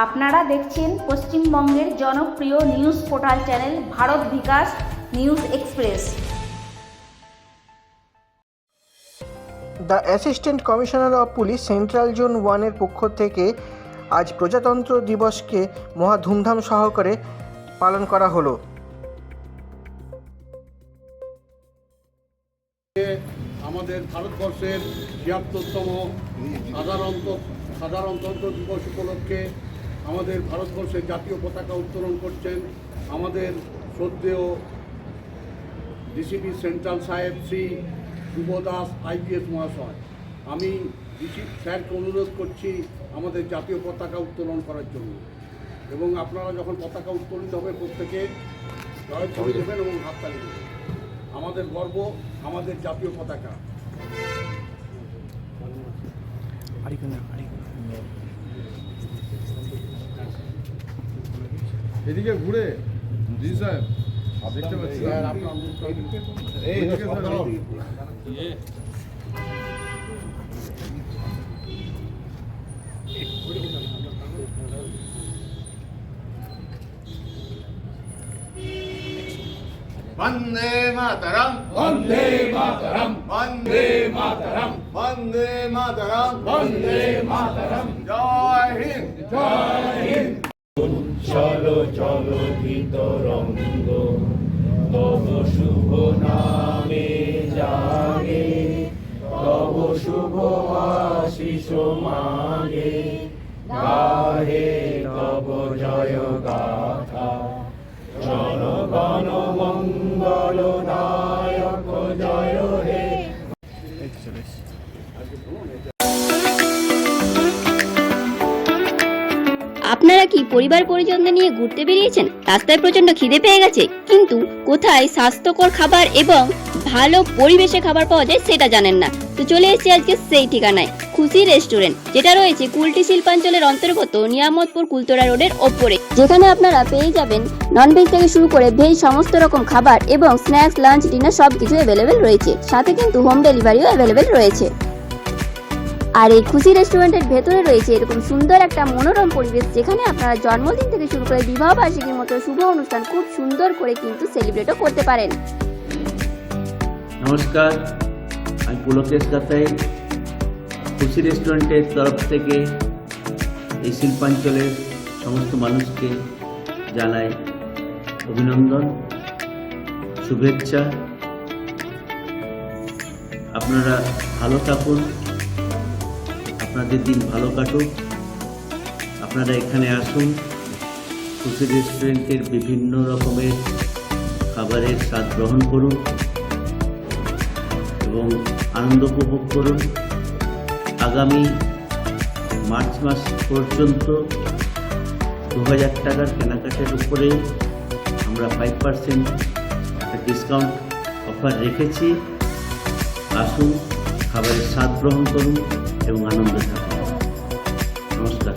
আপনারা দেখছেন পশ্চিমবঙ্গের জনপ্রিয় news portal channel Bharat Bikash news express. The assistant commissioner of police central zone 1-এর পক্ষ থেকে আজ প্রজাতন্ত্র দিবসকে মহা ধুমধাম সহকারে পালন করা হলো। আমাদের ভারতবর্ষের ৭৬তম সাধারণতন্ত্র দিবস উপলক্ষে আমাদের ভারতবর্ষের জাতীয় পতাকা উত্তোলন করছেন আমাদের শ্রদ্ধেয় ডিসিপি সেন্ট্রাল সাহেব শ্রী ধ্রুব দাস IPS মহাশয়। আমি ডিসিপি স্যারকে অনুরোধ করছি আমাদের জাতীয় পতাকা উত্তোলন করার জন্য, এবং আপনারা যখন পতাকা উত্তোলিত হবে প্রত্যেকে জয়ধ্বনি দেবেন এবং হাততালি দেবেন। আমাদের গর্ব আমাদের জাতীয় পতাকা। এদিকে ঘুরে জি স্যার দেখতে পাচ্ছি वंदे मातरम वंदे मातरम वंदे मातरम वंदे मातरम वंदे मातरम जय हिंद जय हिंद। चलो चलो ভিতরঙ্গ তব শুভ নামে জাগে, তব শুভ আশিস মাগে, গাহে তব জয় গাথা, জনগণ মঙ্গল নায়ক জয় হে। আপনারা কি পরিবার পরিজনদের নিয়ে ঘুরতে বেরিয়েছেন? রাস্তায় প্রচন্ড খিদে পেয়ে গেছে, কিন্তু কোথায় স্বাস্থ্যকর খাবার এবং ভালো পরিবেশে খাবার পাওয়া যায় সেটা জানেন না। তো চলে এসেছি আজকে সেই ঠিকানায়, খুশি রেস্টুরেন্ট, যেটা রয়েছে কুলটি শিল্পাঞ্চলের অন্তর্গত নিয়ামতপুর কুলতরা রোডের ওপরে, যেখানে আপনারা পেয়ে যাবেন ননভেজ থেকে শুরু করে ভেজ সমস্ত রকম খাবার এবং স্ন্যাক্স, লাঞ্চ, ডিনার সবকিছু অ্যাভেলেবেল রয়েছে। সাথে কিন্তু হোম ডেলিভারিও অ্যাভেলেবেল রয়েছে। আর এই খুশি রেস্টুরেন্টের ভেতরে রয়েছে এরকম সুন্দর একটা মনোরম পরিবেশ, যেখানে আপনারা জন্মদিন থেকে শুরু করে বিবাহ বার্ষিকীর মতো শুভ অনুষ্ঠান খুব সুন্দর করে কিন্তু সেলিব্রেটও করতে পারেন। নমস্কার, আমি পুলকেশ দাতাই। খুশি রেস্টুরেন্টের তরফ থেকে এই শিল্পাঞ্চলের সমস্ত মানুষকে জানাই অভিনন্দন, শুভেচ্ছা। আপনারা ভালো থাকুন, আপনাদের দিন ভালো কাটুক। আপনারা এখানে আসুন, খুশি রেস্টুরেন্টের বিভিন্ন রকমের খাবারের স্বাদ গ্রহণ করুন এবং আনন্দ উপভোগ করুন। আগামী মার্চ মাস পর্যন্ত 2000 টাকার কেনাকাটার উপরে আমরা 5% একটা ডিসকাউন্ট অফার রেখেছি। আসুন, খাবারের স্বাদ গ্রহণ করুন এবং আনন্দ থাকুন। নমস্কার।